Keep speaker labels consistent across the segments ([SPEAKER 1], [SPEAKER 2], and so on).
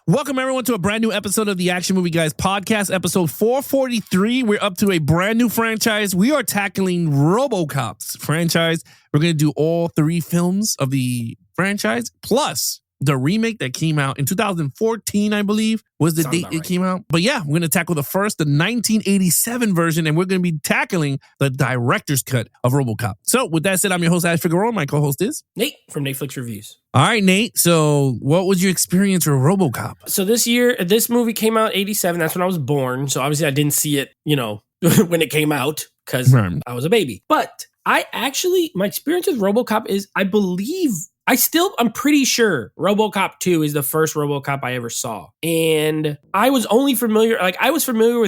[SPEAKER 1] Welcome, everyone, to a brand new episode of the Action Movie Guys podcast, episode 443. We're up to a brand new franchise. We are tackling RoboCop's franchise. We're going to do all three films of the franchise, plus the remake that came out in 2014, I believe, was the date it came out. But yeah, we're going to tackle the 1987 version, and we're going to be tackling the director's cut of RoboCop. So with that said, I'm your host, Ash Figueroa. My co-host is
[SPEAKER 2] Nate from Netflix Reviews.
[SPEAKER 1] All right, Nate. So what was your experience with RoboCop?
[SPEAKER 2] So this movie came out 87. That's when I was born. So obviously I didn't see it, when it came out because I was a baby. But my experience with RoboCop is, I'm pretty sure RoboCop 2 is the first RoboCop I ever saw. And I was only familiar with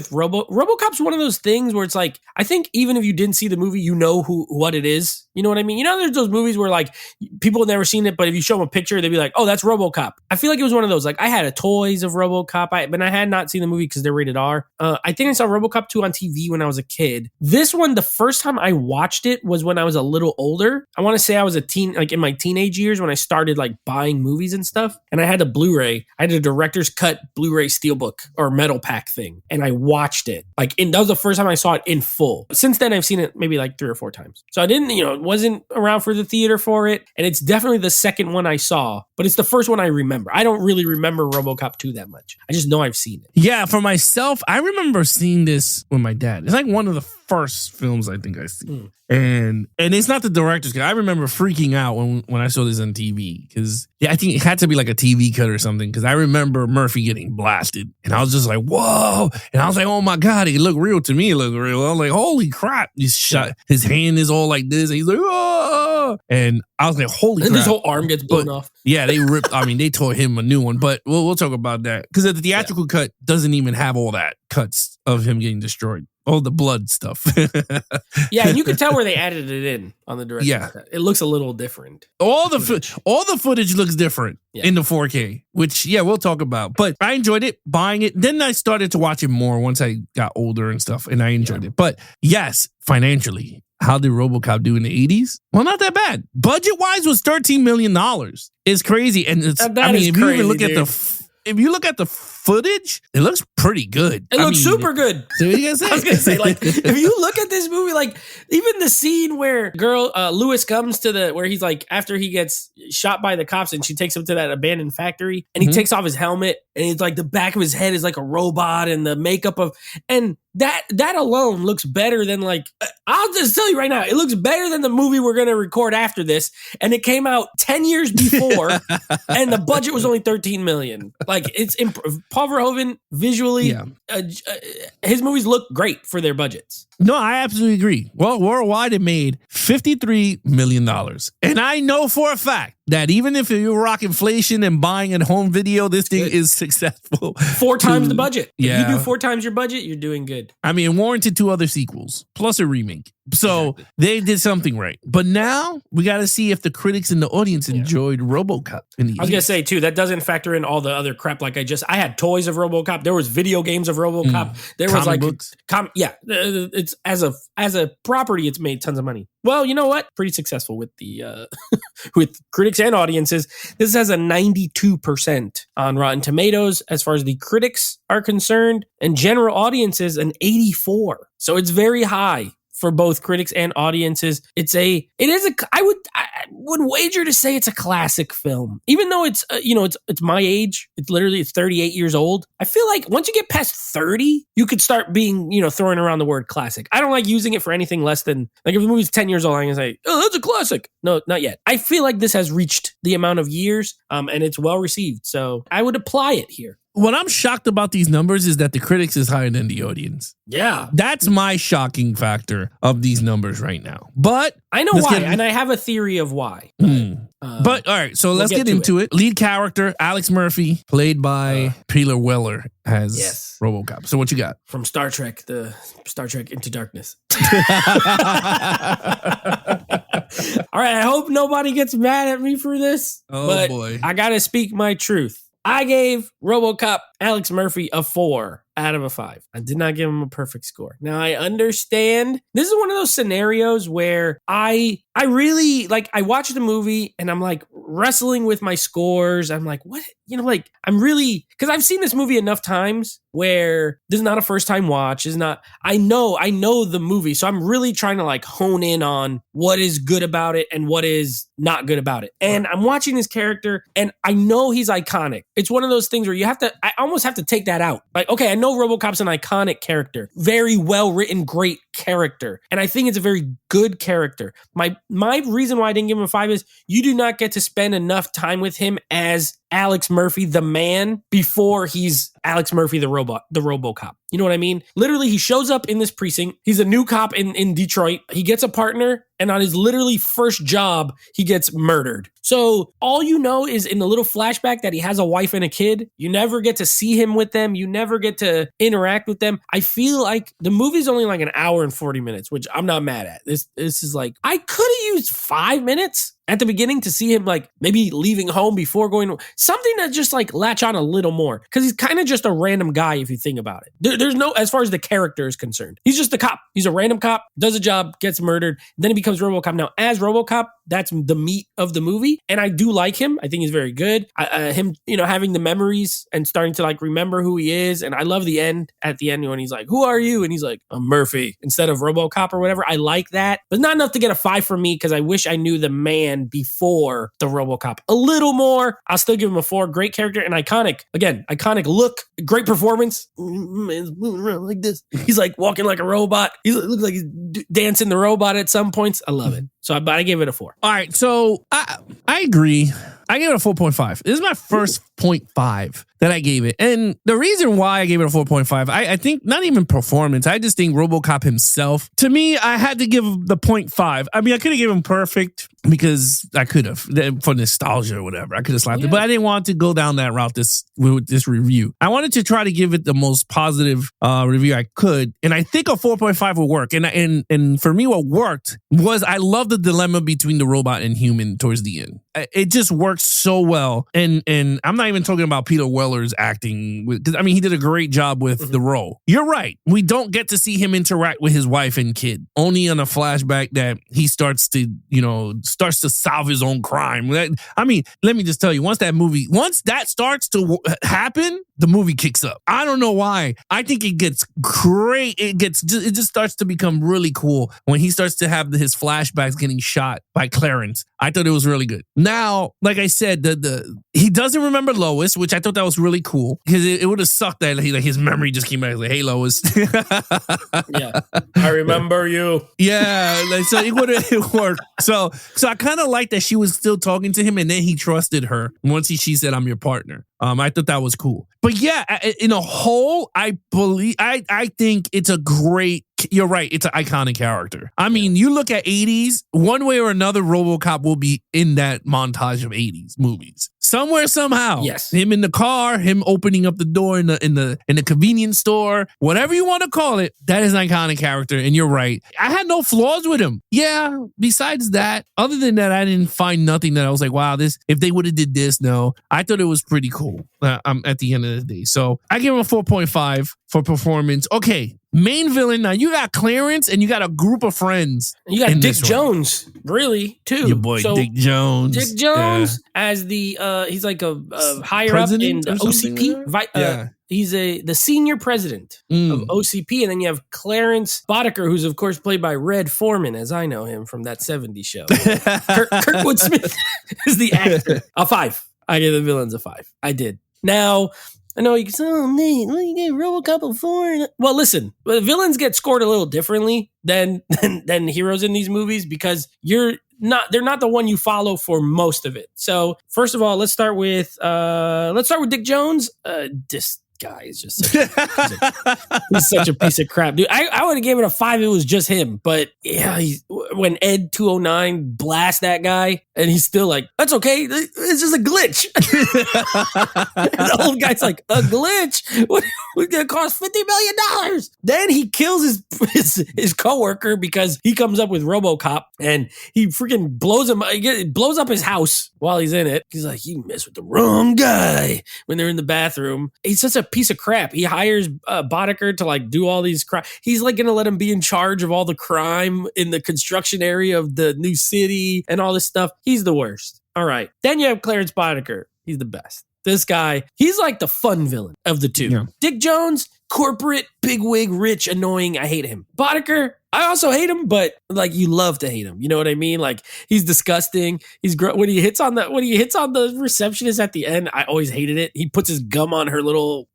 [SPEAKER 2] RoboCop's one of those things where it's like, I think even if you didn't see the movie, you know what it is. You know what I mean? There's those movies where like people have never seen it, but if you show them a picture, they'd be like, oh, that's RoboCop. I feel like it was one of those, like I had toys of RoboCop, but I had not seen the movie because they're rated R. I think I saw RoboCop 2 on TV when I was a kid. This one, the first time I watched it was when I was a little older. I want to say I was a teen, like in my teenage years when I started like buying movies and stuff. And I had a Blu-ray. I had a director's cut Blu-ray steelbook or metal pack thing. And I watched it. That was the first time I saw it in full. Since then, I've seen it maybe like 3 or 4 times. So I didn't, wasn't around for the theater for it. And it's definitely the second one I saw, but it's the first one I remember. I don't really remember RoboCop 2 that much. I just know I've seen it.
[SPEAKER 1] Yeah, for myself, I remember seeing this with my dad. It's like one of the first films I think I see. And it's not the director's cut. I remember freaking out when I saw this on TV because I think it had to be like a TV cut or something because I remember Murphy getting blasted and I was just like, whoa. And I was like, oh my God, it looked real to me. It looked real. I was like, holy crap. He's shot. His hand is all like this. And he's like, oh. And I was like, holy crap.
[SPEAKER 2] And his whole arm gets blown off.
[SPEAKER 1] Yeah, they ripped. They tore him a new one, but we'll talk about that because the theatrical cut doesn't even have all that cuts of him getting destroyed. All the blood stuff.
[SPEAKER 2] Yeah, and you can tell where they added it in on the director's cut. It looks a little different.
[SPEAKER 1] All the footage looks different in the 4K, which we'll talk about. But I enjoyed it, buying it. Then I started to watch it more once I got older and stuff, and I enjoyed it. But yes, financially, how did RoboCop do in the 80s? Well, not that bad. Budget-wise was $13 million. It's crazy. And if you look at the footage, it looks pretty good.
[SPEAKER 2] It looks super good.
[SPEAKER 1] So what are you gonna say?
[SPEAKER 2] I was gonna say, if you look at this movie, even the scene where Lewis comes to where he's after he gets shot by the cops and she takes him to that abandoned factory and he takes off his helmet and it's like the back of his head is like a robot and the makeup and that alone looks better than I'll just tell you right now, it looks better than the movie we're gonna record after this, and it came out 10 years before and the budget was only $13 million. It's Paul Verhoeven visually, his movies look great for their budgets.
[SPEAKER 1] No, I absolutely agree. Well, worldwide it made $53 million. And I know for a fact that even if you rock inflation and buying a home video, this thing is successful.
[SPEAKER 2] 4 times the budget. If you do 4 times your budget, you're doing good.
[SPEAKER 1] It warranted 2 other sequels, plus a remake. So they did something right. But now we got to see if the critics and the audience enjoyed RoboCop.
[SPEAKER 2] I was going to say, too, that doesn't factor in all the other crap. I had toys of RoboCop. There was video games of RoboCop. There was
[SPEAKER 1] comic books.
[SPEAKER 2] It's as a property, it's made tons of money. Well, you know what? Pretty successful with the with critics and audiences. This has a 92% on Rotten Tomatoes as far as the critics are concerned, and general audiences an 84. So it's very high for both critics and audiences. I would wager to say it's a classic film, even though it's it's my age. It's 38 years old. I feel like once you get past 30, you could start being throwing around the word classic. I don't like using it for anything less than if the movie's 10 years old, I'm gonna say, oh, that's a classic. No, not yet. I feel like this has reached the amount of years, and it's well received. So I would apply it here.
[SPEAKER 1] What I'm shocked about these numbers is that the critics is higher than the audience.
[SPEAKER 2] Yeah.
[SPEAKER 1] That's my shocking factor of these numbers right now. But
[SPEAKER 2] I know why, and I have a theory of why.
[SPEAKER 1] But all right, so let's get into it. Lead character, Alex Murphy, played by Peter Weller as RoboCop. So what you got?
[SPEAKER 2] From Star Trek, Into Darkness. All right, I hope nobody gets mad at me for this. Boy. I got to speak my truth. I gave RoboCop Alex Murphy a 4 out of a 5. I did not give him a perfect score. Now I understand this is one of those scenarios where I really like, I watch the movie and I'm like wrestling with my scores. I'm like, what? You know, like I'm really, because I've seen this movie enough times where this is not a first time watch. Is not, I know the movie. So I'm really trying to like hone in on what is good about it and what is not good about it. And I'm watching this character and I know he's iconic. It's one of those things where I almost have to take that out. Like, okay, I know RoboCop's an iconic character, very well written, great character. And I think it's a very good character. My reason why I didn't give him a 5 is you do not get to spend enough time with him as Alex Murphy, the man, before he's Alex Murphy, the RoboCop. You know what I mean? Literally, he shows up in this precinct. He's a new cop in Detroit. He gets a partner, and on his literally first job, he gets murdered. So all you know is in the little flashback that he has a wife and a kid. You never get to see him with them. You never get to interact with them. I feel like the movie's only like an hour and 40 minutes, which I'm not mad at. This is like, I could have used 5 minutes at the beginning to see him like maybe leaving home before going, something that just like latch on a little more. Cause he's kind of just a random guy if you think about it. There's no, as far as the character is concerned, he's just a cop. He's a random cop, does a job, gets murdered. Then he becomes RoboCop. Now as RoboCop, that's the meat of the movie. And I do like him. I think he's very good. Him, you know, having the memories and starting to like remember who he is. And I love the end at the end when he's like, who are you? And he's like, I'm Murphy instead of RoboCop or whatever. I like that, but not enough to get a 5 from me. Cause I wish I knew the man before the RoboCop a little more. I'll still give him a 4. Great character and iconic. Again, iconic look, great performance. Man's moving around like this. He's like walking like a robot. He looks like he's dancing the robot at some points. I love it. So I gave it a 4.
[SPEAKER 1] All right. So I agree. I gave it a 4.5. This is my first 0.5 that I gave it. And the reason why I gave it a 4.5, I think not even performance. I just think RoboCop himself, to me, I had to give the 0.5. I mean, I could have given him perfect because I could have for nostalgia or whatever. I could have slapped it, but I didn't want to go down that route with this review. I wanted to try to give it the most positive review I could. And I think a 4.5 would work. And for me, what worked was I love the dilemma between the robot and human towards the end. It just works so well. And I'm not even talking about Peter Weller's acting, because I mean, he did a great job with the role. You're right. We don't get to see him interact with his wife and kid, only on a flashback that he starts to solve his own crime. I mean, let me just tell you, once that starts to happen, the movie kicks up. I don't know why. I think it gets great. It just starts to become really cool when he starts to have his flashbacks getting shot by Clarence. I thought it was really good. Now, like I said, he doesn't remember Lois, which I thought that was really cool, because it would have sucked that his memory just came back like, hey, Lois.
[SPEAKER 2] Yeah, I remember you.
[SPEAKER 1] Yeah, so it would have worked. So I kind of like that she was still talking to him, and then he trusted her once she said, I'm your partner. I thought that was cool. But yeah, in a whole, I think it's a great, you're right, it's an iconic character. I mean, you look at 80s, one way or another, RoboCop will be in that montage of 80s movies. Somewhere, somehow.
[SPEAKER 2] Yes.
[SPEAKER 1] Him in the car, him opening up the door in the convenience store, whatever you want to call it, that is an iconic character. And you're right. I had no flaws with him. Yeah, besides that, other than that, I didn't find nothing that I was like, wow, if they would have did this, no. I thought it was pretty cool at the end of the day. So I give him a 4.5 for performance. Okay, main villain. Now you got Clarence and you got a group of friends.
[SPEAKER 2] You got Dick Jones, really, too.
[SPEAKER 1] Your boy Dick Jones.
[SPEAKER 2] Dick Jones as the he's like a higher president up in the OCP. He's the senior president of OCP, and then you have Clarence Boddicker, who's of course played by Red Foreman, as I know him from that '70s show. Kurtwood Smith is the actor. A 5. I gave the villains a 5. I did. Now, I know you can say, oh, Nate, well, you gave RoboCop a 4. Well, listen, the villains get scored a little differently than heroes in these movies, because they're not the one you follow for most of it. So first of all, let's start with Dick Jones. This guy is just he's such a piece of crap, dude. I would have given it a 5 if it was just him, but yeah, when Ed 209 blasts that guy and he's still like, that's okay, it's just a glitch. And the old guy's like, a glitch? What gonna cost $50 million? Then he kills his coworker because he comes up with RoboCop and he freaking blows up his house while he's in it. He's like, you mess with the wrong guy when they're in the bathroom. He's such a piece of crap. He hires Boddicker to like do all these crime. He's like going to let him be in charge of all the crime in the construction area of the new city and all this stuff. He's the worst. All right. Then you have Clarence Boddicker. He's the best. This guy, he's like the fun villain of the two. Yeah. Dick Jones, corporate, bigwig, rich, annoying. I hate him. Boddicker, I also hate him, but like you love to hate him. You know what I mean? Like he's disgusting. He's when he hits on the receptionist at the end. I always hated it. He puts his gum on her little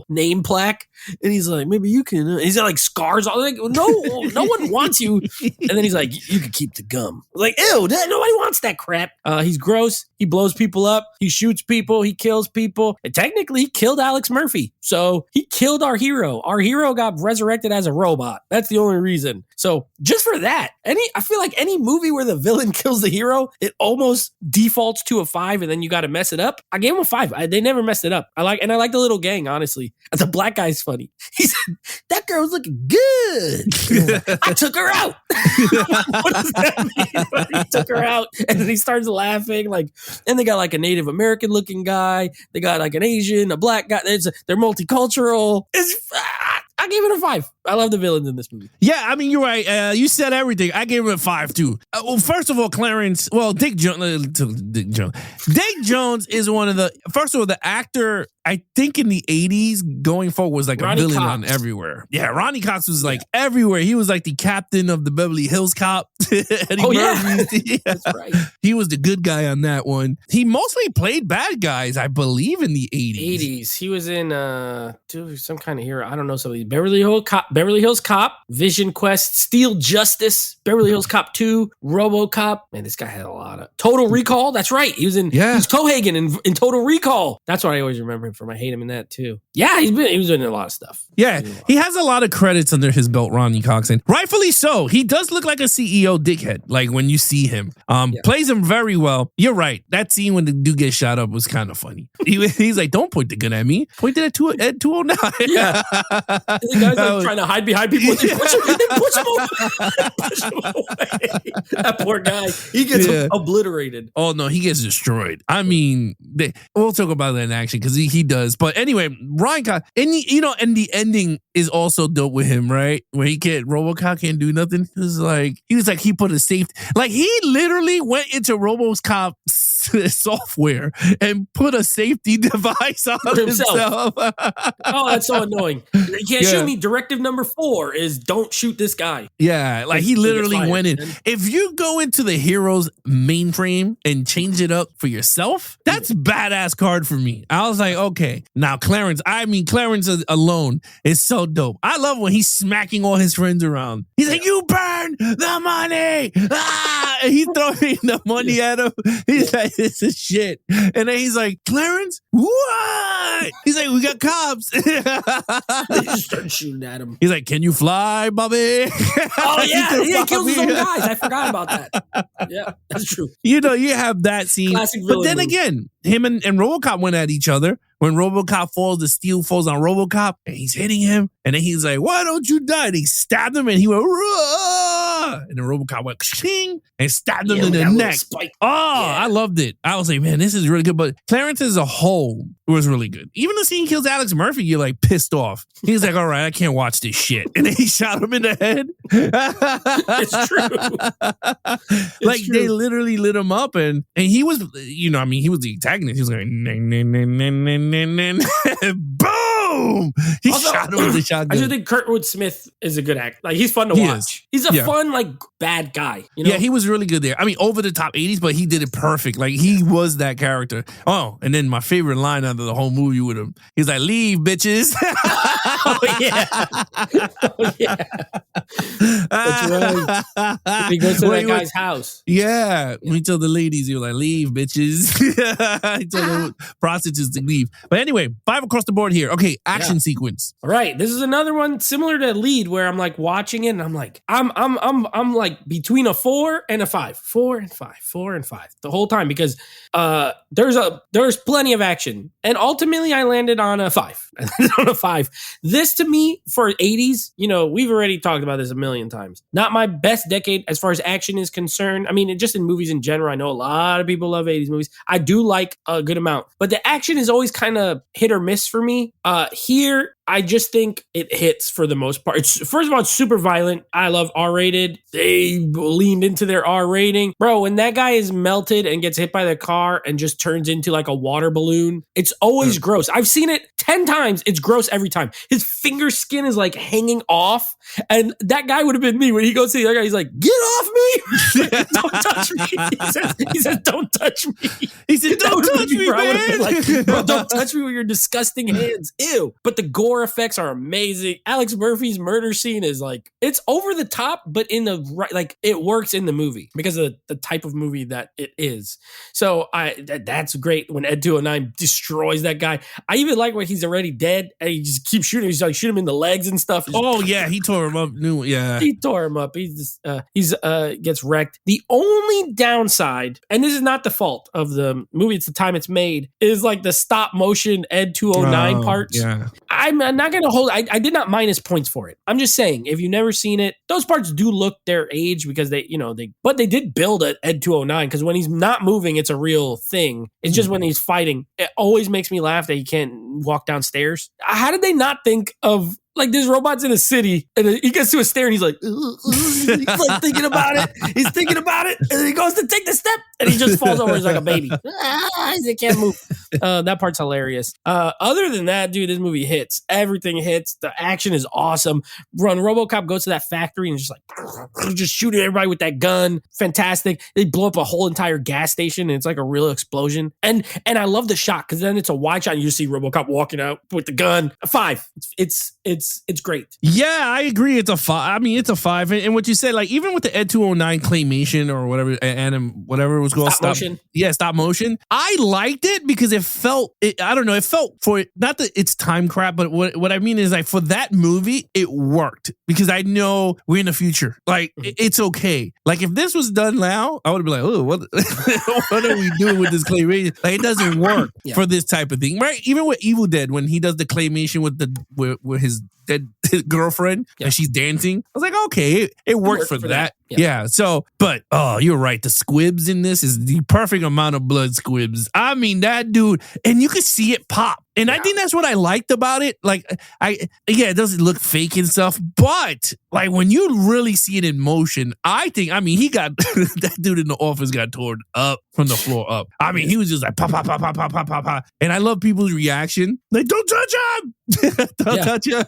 [SPEAKER 2] name plaque, and he's like, maybe you can. He's got like scars. I'm like, no one wants you. And then he's like, you can keep the gum. I was like, ew, nobody wants that crap. He's gross. He blows people up. He shoots people. He kills people. And technically, he killed Alex Murphy. So he killed our hero. Our hero got resurrected as a robot. That's the only reason. So just for that, I feel like any movie where the villain kills the hero, it almost defaults to a 5, and then you got to mess it up. I gave him a 5. They never messed it up. I like the little gang. Honestly, the black guy's funny. He said that girl was looking good. I took her out. What does that mean? He took her out, and then he starts laughing. Like, and they got like a Native American looking guy. They got like an Asian, a black guy. They're multicultural. I gave it a 5. I love the villains in this movie.
[SPEAKER 1] Yeah, I mean, you're right. You said everything. I gave it a 5 too. Well, first of all, Dick Jones. Dick Jones is one of the, first of all, the actor, I think in the 80s going forward was like
[SPEAKER 2] Ronnie
[SPEAKER 1] a villain
[SPEAKER 2] Cox.
[SPEAKER 1] on everywhere. Yeah, Ronnie Cox was like everywhere. He was like the captain of the Beverly Hills Cop.
[SPEAKER 2] That's right.
[SPEAKER 1] He was the good guy on that one. He mostly played bad guys, I believe, in the 80s.
[SPEAKER 2] He was in some kind of hero. I don't know, somebody. Beverly Hills Cop, Vision Quest, Steel Justice, Beverly Hills Cop 2, RoboCop. Man, this guy had a lot of Total Recall. That's right. He was in. Yeah. He was Cohagen in Total Recall. That's what I always remember him from. I hate him in that too. Yeah, he was in a lot of stuff.
[SPEAKER 1] Yeah, he has a lot of credits under his belt, Ronnie Cox, and rightfully so. He does look like a CEO dickhead. Like when you see him, plays him very well. You're right. That scene when the dude gets shot up was kind of funny. He's like, "Don't point the gun at me. Point it at Ed 209."
[SPEAKER 2] Yeah, the guy's like trying to hide behind people. They push him away. That poor guy. He gets obliterated.
[SPEAKER 1] Oh no, he gets destroyed. I mean, we'll talk about that in action because he does. But anyway, Ryan Cox, and the ending is also dope with him, right? Where RoboCop can't do nothing. He was like he put a safety, like he literally went into RoboCop software and put a safety device on himself.
[SPEAKER 2] Oh, that's so annoying. You can't shoot me. Directive number 4 is don't shoot this guy.
[SPEAKER 1] Yeah, like he literally went in. If you go into the hero's mainframe and change it up for yourself, that's badass card for me. I was like, okay. Now Clarence alone is so dope. I love when he's smacking all his friends around. He's like, you burn the money! Ah! And he's throwing the money at him. He's like, this is shit. And then he's like, Clarence, what? He's like, we got cops.
[SPEAKER 2] They just started shooting at him.
[SPEAKER 1] He's like, can you fly, Bobby?
[SPEAKER 2] Oh, yeah. He kills his own guys. I forgot about that. Yeah, that's true.
[SPEAKER 1] You have that scene.
[SPEAKER 2] Classic
[SPEAKER 1] but then
[SPEAKER 2] move.
[SPEAKER 1] Again, him and RoboCop went at each other. When RoboCop falls, the steel falls on RoboCop, and he's hitting him. And then he's like, why don't you die? And he stabbed him, and he went, Rah! And then RoboCop went, shing, and stabbed him in the neck. I loved it. I was like, man, this is really good. But Clarence as a whole was really good. Even the scene he kills Alex Murphy, you're like pissed off. He's like, all right, I can't watch this shit. And then he shot him in the head.
[SPEAKER 2] It's true.
[SPEAKER 1] It's true. They literally lit him up, and he was, he was the antagonist. He was like, boom! He shot him with the shotgun.
[SPEAKER 2] I just think Kurtwood Smith is a good actor. Like he's fun to watch. He's a fun, like bad guy.
[SPEAKER 1] Yeah, he was really good there. I mean, over the top 80s, but he did it perfect. Like he was that character. Oh, and then my favorite line out of the whole movie with him, he's like, "Leave, bitches."
[SPEAKER 2] Oh yeah. Oh yeah. That's right. He goes to that guy's house.
[SPEAKER 1] Yeah. When he told the ladies, he was like, "Leave, bitches." He told the prostitutes to leave. But anyway, 5 across the board here. Okay, action sequence.
[SPEAKER 2] All right. This is another one similar to Lead where I'm like watching it and I'm like, I'm like between a 4 and a 5. 4 and 5. 4 and 5 the whole time because there's plenty of action. And ultimately I landed on a 5. on a 5. This to me for 80s, we've already talked about this a million times. Not my best decade as far as action is concerned. I mean, just in movies in general, I know a lot of people love 80s movies. I do like a good amount, but the action is always kind of hit or miss for me. Here, I just think it hits for the most part. First of all, it's super violent. I love R-rated. They leaned into their R rating. Bro, when that guy is melted and gets hit by the car and just turns into like a water balloon, it's always gross. I've seen it 10 times. It's gross every time. His finger skin is like hanging off. And that guy would have been me when he goes to the other guy. He's like, get off me. Don't touch me. He says, don't touch me.
[SPEAKER 1] He said, don't touch me, man.
[SPEAKER 2] Like, bro, don't touch me with your disgusting hands. Ew. But the gore effects are amazing. Alex Murphy's murder scene is like, it's over the top, but in the right, like it works in the movie because of the type of movie that it is. So that's great when Ed 209 destroys that guy. I even like when he's already dead and he just keeps shooting. He's like, shoot him in the legs and stuff.
[SPEAKER 1] Oh yeah, he tore him up.
[SPEAKER 2] He tore him up. He's gets wrecked. The only downside, and this is not the fault of the movie, it's the time it's made, is like the stop motion Ed 209 parts.
[SPEAKER 1] Yeah.
[SPEAKER 2] I'm not going to hold, I did not minus points for it. I'm just saying, if you've never seen it, those parts do look their age because but they did build it Ed 209 because when he's not moving, it's a real thing. It's just when he's fighting, it always makes me laugh that he can't walk downstairs. How did they not think of, like, there's robots in a city, and he gets to a stair, and he's like, he's like thinking about it. He's thinking about it, and he goes to take the step, and he just falls over. He's like a baby. He can't move. That part's hilarious. Other than that, dude, this movie hits. Everything hits. The action is awesome. When RoboCop goes to that factory and just shooting everybody with that gun. Fantastic. They blow up a whole entire gas station, and it's like a real explosion. And I love the shot because then it's a wide shot, and you just see RoboCop walking out with the gun. A 5. It's great.
[SPEAKER 1] Yeah, I agree. It's a 5. I mean, it's a 5. And what you said, like, even with the Ed 209 claymation or whatever, whatever it was called,
[SPEAKER 2] stop motion.
[SPEAKER 1] Yeah, stop motion. I liked it because it felt for not that it's time crap, but what I mean is, like, for that movie, it worked because I know we're in the future. Like, it's okay. Like, if this was done now, I would be like, oh, what are we doing with this claymation? Like, it doesn't work for this type of thing, right? Even with Evil Dead, when he does the claymation with his dead girlfriend and she's dancing, I was like, okay, it worked for that. Yeah. So, but you're right. The squibs in this is the perfect amount of blood squibs. I mean, that dude, and you could see it pop. And I think that's what I liked about it. Like, it doesn't look fake and stuff, but like when you really see it in motion, he got that dude in the office got torn up from the floor up. I mean, he was just like pop, pop, pop, pop, pop, pop, pop, pop. And I love people's reaction. Like, don't touch him. Don't touch him.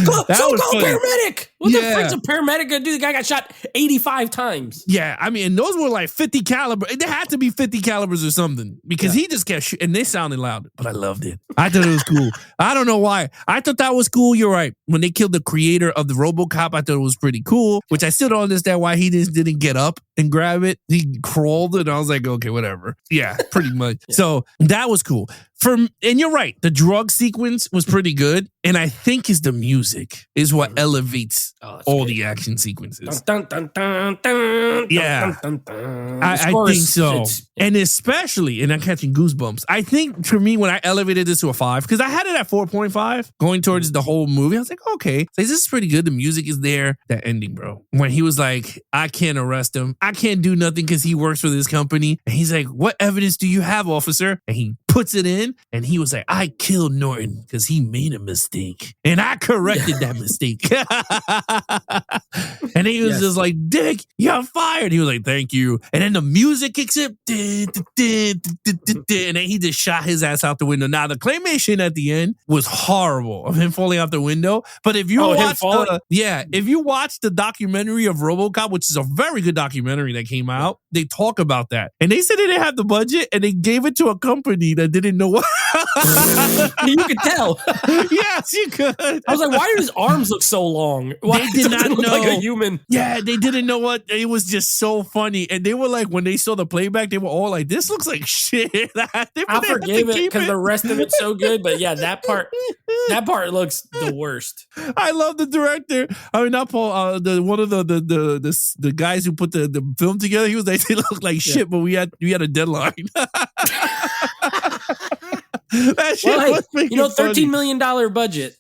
[SPEAKER 2] Call paramedic. What the frick's a paramedic gonna do? The guy got shot 85 times.
[SPEAKER 1] Yeah, I mean, and those were like 50 caliber. There had to be 50 calibers or something because he just kept shooting, and they sounded loud. But I loved it. I thought it was cool. I don't know why. I thought that was cool. You're right. When they killed the creator of the RoboCop, I thought it was pretty cool, which I still don't understand why he just didn't get up and grab it. He crawled, and I was like, okay, whatever. Yeah, pretty much. So that was cool. And you're right. The drug sequence was pretty good. And I think the music is what elevates all the action sequences.
[SPEAKER 2] Dun, dun, dun, dun,
[SPEAKER 1] yeah.
[SPEAKER 2] dun, dun, dun.
[SPEAKER 1] I think so. And especially, and I'm catching goosebumps, I think for me, when I elevated this to a 5, because I had it at 4.5 going towards the whole movie, I was like, okay, so this is pretty good. The music is there. That ending, bro. When he was like, I can't arrest him. I can't do nothing because he works for this company. And he's like, what evidence do you have, officer? And he puts it in, and he was like, I killed Norton because he made a mistake. And I corrected that mistake. And he was just like, Dick, you're fired. He was like, thank you. And then the music kicks in. And then he just shot his ass out the window. Now, the claymation at the end was horrible of him falling out the window. But if you if you watch the documentary of RoboCop, which is a very good documentary that came out, they talk about that. And they said they didn't have the budget, and they gave it to a company that didn't know what.
[SPEAKER 2] You could tell.
[SPEAKER 1] Yes, you could.
[SPEAKER 2] I was like, why do his arms look so long? Why
[SPEAKER 1] they did not know.
[SPEAKER 2] Like a human.
[SPEAKER 1] Yeah, they didn't know what. It was just so funny. And they were like, when they saw the playback, they were all like, this looks like shit.
[SPEAKER 2] I forgave it because the rest of it's so good. But yeah, that part looks the worst.
[SPEAKER 1] I love the director. I mean, not Paul, one of the guys who put the film together. He was like, they look like shit, but we had a deadline. That shit was making
[SPEAKER 2] $13 million budget,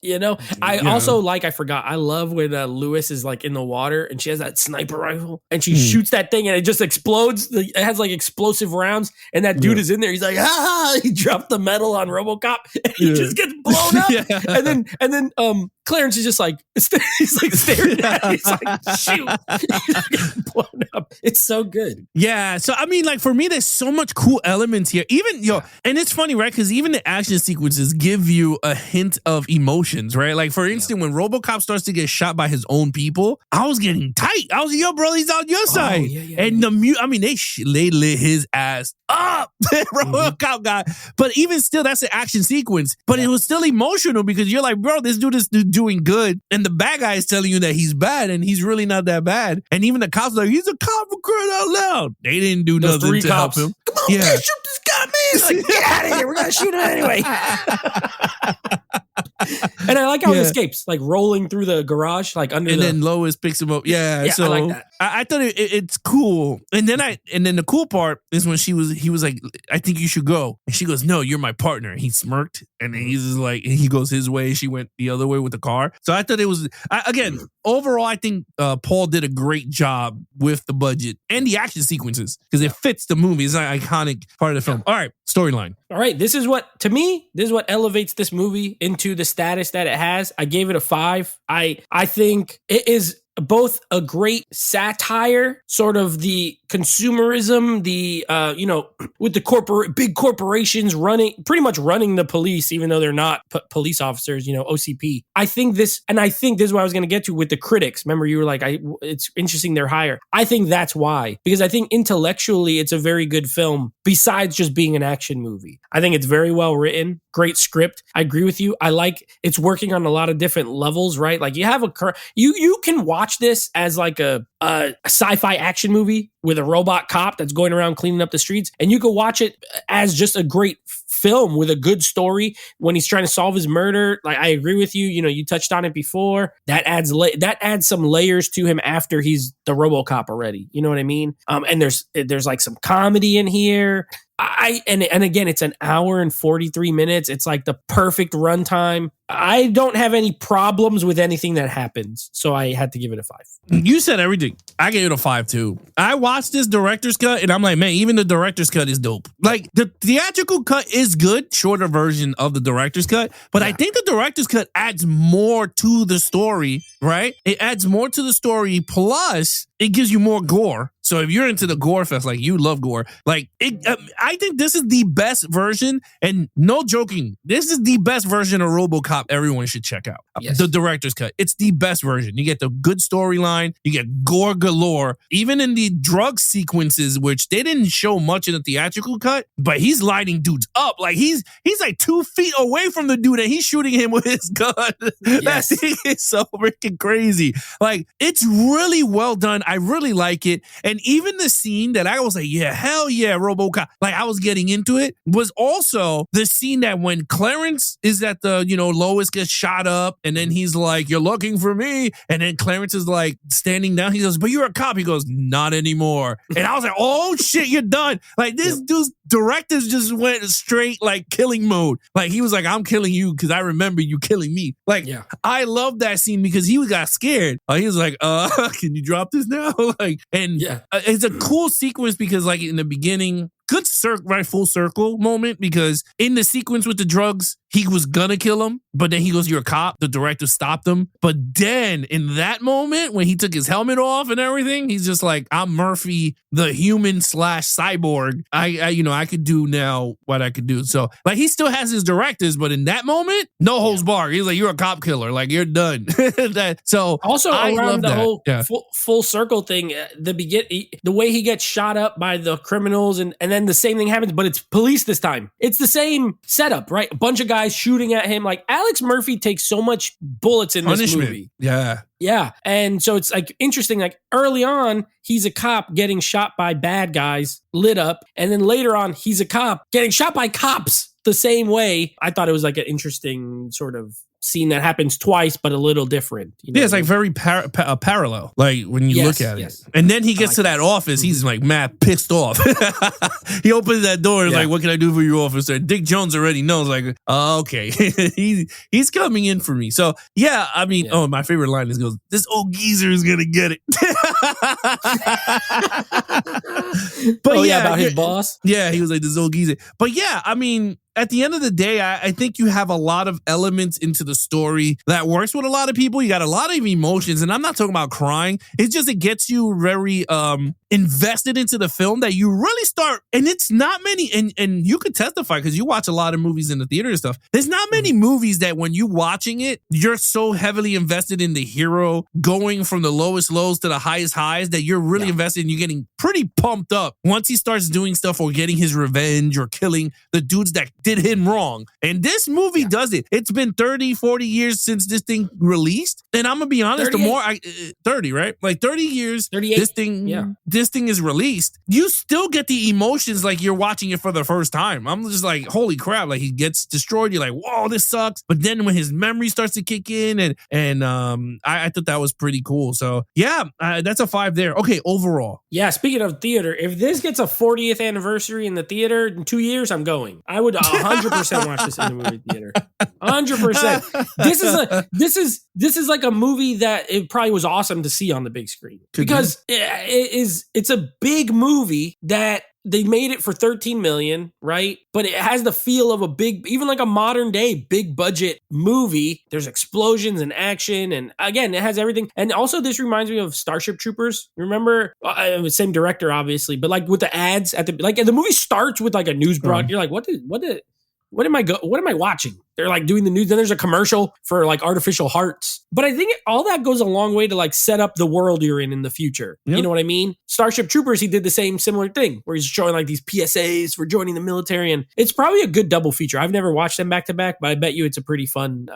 [SPEAKER 2] I also I forgot. I love when Lewis is like in the water and she has that sniper rifle and she shoots that thing and it just explodes. It has like explosive rounds and that dude is in there. He's like, he dropped the metal on RoboCop and he just gets blown up. And then Clarence is just like, he's like staring at it. He's like, shoot. Blown up. It's so good.
[SPEAKER 1] Yeah. So, I mean, like for me, there's so much cool elements here. Even, and it's funny, right? Because even the action sequences give you a hint of emotions, right? Like, for instance, when RoboCop starts to get shot by his own people, I was getting tight. I was like, yo, bro, he's on your side. And they lit his ass up. RoboCop guy. But even still, that's an action sequence. But it was still emotional because you're like, bro, this dude is doing good. And the bad guy is telling you that he's bad and he's really not that bad. And even the cops are like, he's a cop for crying out loud. They didn't do nothing to help him.
[SPEAKER 2] Come on, man, shoot this guy, man. He's like, get out of here. We're going to shoot him anyway. And I like how he escapes, like rolling through the garage, like under
[SPEAKER 1] then Lois picks him up. Yeah, so
[SPEAKER 2] I like that.
[SPEAKER 1] I thought it's cool. And then the cool part is when he was like, I think you should go. And she goes, no, you're my partner. He smirked and then he's just like, he goes his way. She went the other way with the car. So I thought it was, again, overall, I think Paul did a great job with the budget and the action sequences because it fits the movie. It's an iconic part of the film. All right, storyline.
[SPEAKER 2] All right, this is what elevates this movie into the status that it has. I gave it a 5. I think it is both a great satire, sort of the consumerism, the with the big corporations pretty much running the police, even though they're not police officers, OCP. I think this is what I was going to get to with the critics. Remember, you were like, it's interesting they're higher. I think that's why, because I think intellectually it's a very good film. Besides just being an action movie, I think it's very well written, great script. I agree with you. I like it's working on a lot of different levels, right? Like you have you can watch this as like a sci-fi action movie with a robot cop that's going around cleaning up the streets, and you can watch it as just a great film with a good story when he's trying to solve his murder. Like I agree with you. You touched on it before. That adds some layers to him after he's the RoboCop already. You know what I mean? And there's like some comedy in here. And again, it's an hour and 43 minutes. It's like the perfect runtime. I don't have any problems with anything that happens, so I had to give it a 5.
[SPEAKER 1] You said everything. I gave it a 5 too. I watched this director's cut and I'm like, man, even the director's cut is dope. Like the theatrical cut is good, shorter version of the director's cut, but I think the director's cut adds more to the story, right? It adds more to the story, plus it gives you more gore. So if you're into the gore fest, like you love gore, like I think this is the best version, and no joking, this is the best version of RoboCop everyone should check out. Yes. The director's cut. It's the best version. You get the good storyline, you get gore galore, even in the drug sequences, which they didn't show much in the theatrical cut, but he's lighting dudes up. Like he's like 2 feet away from the dude and he's shooting him with his gun. Yes. That thing is so freaking crazy. Like it's really well done. I really like it. And even the scene that I was like, yeah, hell yeah, RoboCop. Like I was getting into it was also the scene that when Clarence is at the, Lois gets shot up and then he's like, you're looking for me. And then Clarence is like standing down. He goes, but you're a cop. He goes, not anymore. And I was like, oh shit, you're done. Like this dude's directors just went straight like killing mode. Like he was like, I'm killing you because I remember you killing me. Like I love that scene because he got scared. He was like, can you drop this now? It's a cool sequence because like in the beginning, good full circle moment, because in the sequence with the drugs, he was gonna kill him, but then he goes, you're a cop. The director stopped him. But then in that moment, when he took his helmet off and everything, he's just like, I'm Murphy, the human / cyborg. I could do now what I could do. So like he still has his directors, but in that moment, no holds barred. He's like, you're a cop killer. Like you're done. So
[SPEAKER 2] also around the whole full circle thing, the way he gets shot up by the criminals and then the same thing happens, but it's police this time. It's the same setup, right? A bunch of guys shooting at him. Like Alex Murphy takes so much bullets in this movie. Yeah. And so it's like interesting, like early on, he's a cop getting shot by bad guys, lit up. And then later on, he's a cop getting shot by cops the same way. I thought it was like an interesting sort of scene that happens twice, but a little different. You know
[SPEAKER 1] Yeah, it's like very parallel, like when you look at it. And then he gets to that office, he's like mad pissed off. He opens that door, and like, what can I do for you, officer? Dick Jones already knows, like, okay, he's coming in for me. So yeah, I mean, my favorite line is goes, this old geezer is gonna get it. But
[SPEAKER 2] about his boss.
[SPEAKER 1] Yeah, he was like, this old geezer. But yeah, I mean, at the end of the day, I think you have a lot of elements into the story that works with a lot of people. You got a lot of emotions, and I'm not talking about crying. It's just, it gets you very invested into the film that you really start, and it's not many, and you could testify because you watch a lot of movies in the theater and stuff. There's not many movies that when you watching it, you're so heavily invested in the hero going from the lowest lows to the highest highs that you're really invested and you're getting pretty pumped up once he starts doing stuff or getting his revenge or killing the dudes that did him wrong. And this movie does it. It's been 30, 40 years since this thing released. And I'm going to be honest, 38. The more 30, right? Like 30 years, 38. This thing is released. You still get the emotions like you're watching it for the first time. I'm just like, holy crap. Like he gets destroyed. You're like, whoa, this sucks. But then when his memory starts to kick in and I thought that was pretty cool. So yeah, that's a 5 there. Okay, overall.
[SPEAKER 2] Yeah, speaking of theater, if this gets a 40th anniversary in the theater in 2 years, I'm going. I would 100% watch this in the movie theater. 100%. This is like a movie that it probably was awesome to see on the big screen. Because it's a big movie that they made it for $13 million, right? But it has the feel of a big, even like a modern day big budget movie. There's explosions and action. And again, it has everything. And also this reminds me of Starship Troopers. Remember? Same director, obviously, but like with the ads at the movie starts with like a news broadcast. You're like, what am I watching? They're like doing the news. Then there's a commercial for like artificial hearts. But I think all that goes a long way to like set up the world you're in the future. Yep. You know what I mean? Starship Troopers, he did the similar thing where he's showing like these PSAs for joining the military. And it's probably a good double feature. I've never watched them back to back, but I bet you it's a pretty fun,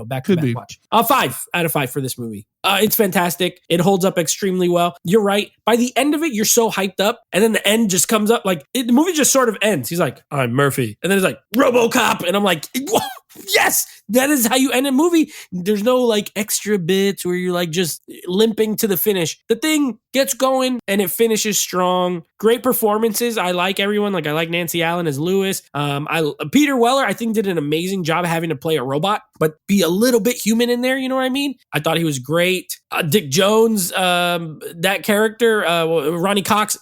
[SPEAKER 2] back to back watch. 5 out of 5 for this movie. It's fantastic. It holds up extremely well. You're right. By the end of it, you're so hyped up. And then the end just comes up. Like the movie just sort of ends. He's like, I'm Murphy. And then it's like, RoboCop. And I'm like, whoa, yes, that is how you end a movie. There's no like extra bits where you're like just limping to the finish. The thing gets going and it finishes strong. Great performances. I like everyone. Like I like Nancy Allen as Lewis. Peter Weller, I think, did an amazing job of having to play a robot, but be a little bit human in there. You know what I mean? I thought he was great. Dick Jones, that character, Ronnie Cox,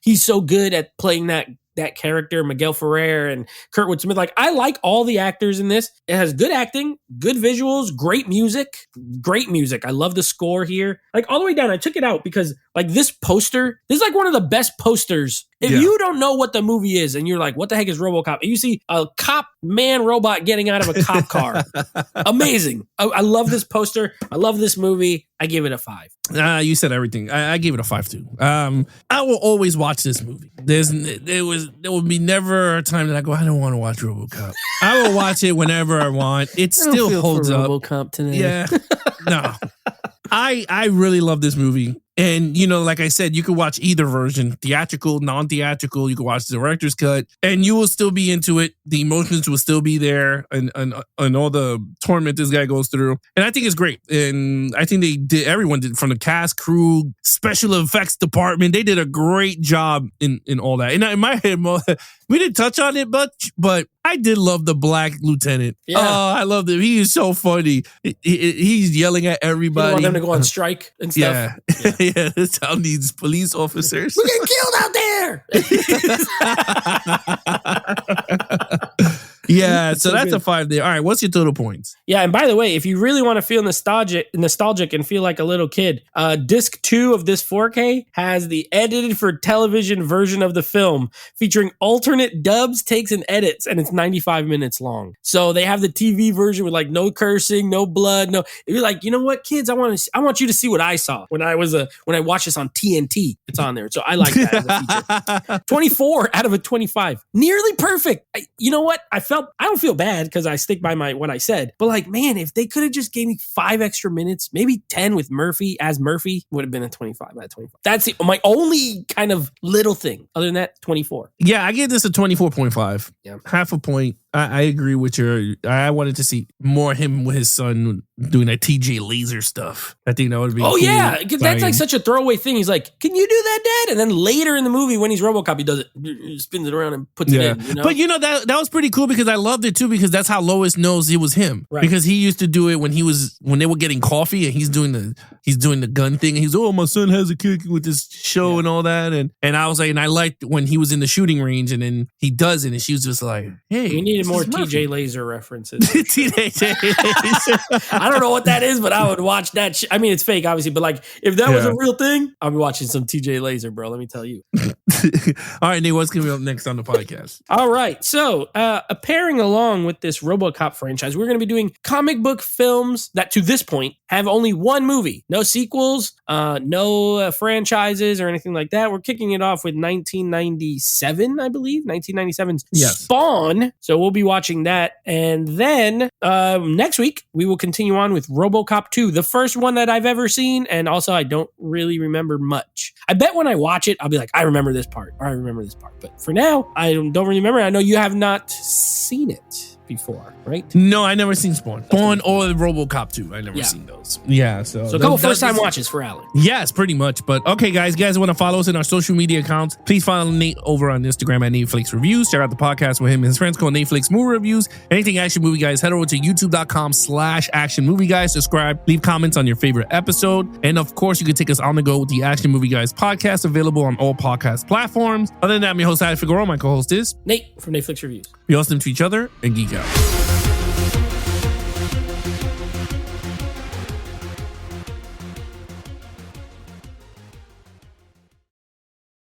[SPEAKER 2] he's so good at playing that character, Miguel Ferrer and Kurtwood Smith. Like, I like all the actors in this. It has good acting, good visuals, great music. I love the score here. Like, all the way down, I took it out because, like, this poster, this is like one of the best posters. If you don't know what the movie is and you're like, what the heck is RoboCop? And you see a cop man robot getting out of a cop car. Amazing. I love this poster. I love this movie. I give it a 5.
[SPEAKER 1] You said everything. I gave it a 5 too. I will always watch this movie. There will be never a time that I go, I don't want to watch RoboCop. I will watch it whenever I want. It still holds up.
[SPEAKER 2] RoboCop today.
[SPEAKER 1] Yeah. No. I really love this movie. And, like I said, you could watch either version, theatrical, non-theatrical. You could watch the director's cut and you will still be into it. The emotions will still be there and all the torment this guy goes through. And I think it's great. And I think everyone did, from the cast, crew, special effects department. They did a great job in all that. And in my head, we didn't touch on it much, but I did love the black lieutenant. Yeah. Oh, I loved him. He is so funny. He's yelling at everybody.
[SPEAKER 2] You want them to go on strike and stuff?
[SPEAKER 1] Yeah, this town needs police officers.
[SPEAKER 2] We're getting killed out there.
[SPEAKER 1] Yeah, so that's good. A 5 there. All right, what's your total points?
[SPEAKER 2] Yeah, and by the way, if you really want to feel nostalgic and feel like a little kid, disc 2 of this 4K has the edited for television version of the film featuring alternate dubs, takes, and edits, and it's 95 minutes long. So they have the TV version with like no cursing, no blood, no. You're like, you know what, kids, I want you to see what I saw when I watched this on TNT. It's on there, so I like that as a feature. 24 out of a 25, nearly perfect. You know what? I felt don't feel bad because I stick by what I said. But like, man, if they could have just gave me 5 extra minutes, maybe 10 with Murphy as Murphy, would have been a 25 out of 25. That's my only kind of little thing. Other than that, 24.
[SPEAKER 1] Yeah, I give this a 24.5.
[SPEAKER 2] Yeah.
[SPEAKER 1] Half a point. I agree with I wanted to see more him with his son doing that TJ Laser stuff. I think that would be cool.
[SPEAKER 2] Yeah, that's like such a throwaway thing. He's like, can you do that, Dad? And then later in the movie when he's RoboCop, he does it, he spins it around and puts it in. You know?
[SPEAKER 1] But that was pretty cool because I loved it too because that's how Lois knows it was him. Right. Because he used to do it when they were getting coffee and he's doing the gun thing. And he's, my son has a kid with this show and all that. And I was like, and I liked when he was in the shooting range and then he does it and she was just like, hey.
[SPEAKER 2] We needed more TJ Laser references. I don't know what that is, but I would watch that. I mean, it's fake, obviously, but like if that was a real thing, I'd be watching some TJ Laser, bro. Let me tell you.
[SPEAKER 1] All right, Nate, what's going to be up next on the podcast?
[SPEAKER 2] All right. So, pairing along with this RoboCop franchise, we're going to be doing comic book films that to this point have only one movie. No sequels, no franchises or anything like that. We're kicking it off with 1997, I believe. 1997's Spawn. So we'll be watching that. And then next week, we will continue on with RoboCop 2, the first one that I've ever seen. And also, I don't really remember much. I bet when I watch it, I'll be like, I remember this part, or I remember this part. But for now, I don't really remember. I know you have not seen it before, right?
[SPEAKER 1] No, I never seen Spawn. Spawn or RoboCop 2. I never seen those. Yeah, so
[SPEAKER 2] a couple first-time watches for Alan.
[SPEAKER 1] Yes, pretty much. But okay, guys, you guys want to follow us in our social media accounts? Please follow Nate over on Instagram at Netflix Reviews. Check out the podcast with him and his friends called Netflix Movie Reviews. Anything Action Movie Guys, head over to youtube.com/Action Movie Guys. Subscribe, leave comments on your favorite episode. And of course, you can take us on the go with the Action Movie Guys podcast, available on all podcast platforms. Other than that, I'm your host, Alex Figueroa. My co-host is
[SPEAKER 2] Nate from Netflix Reviews.
[SPEAKER 1] We all listen to each other and geek out.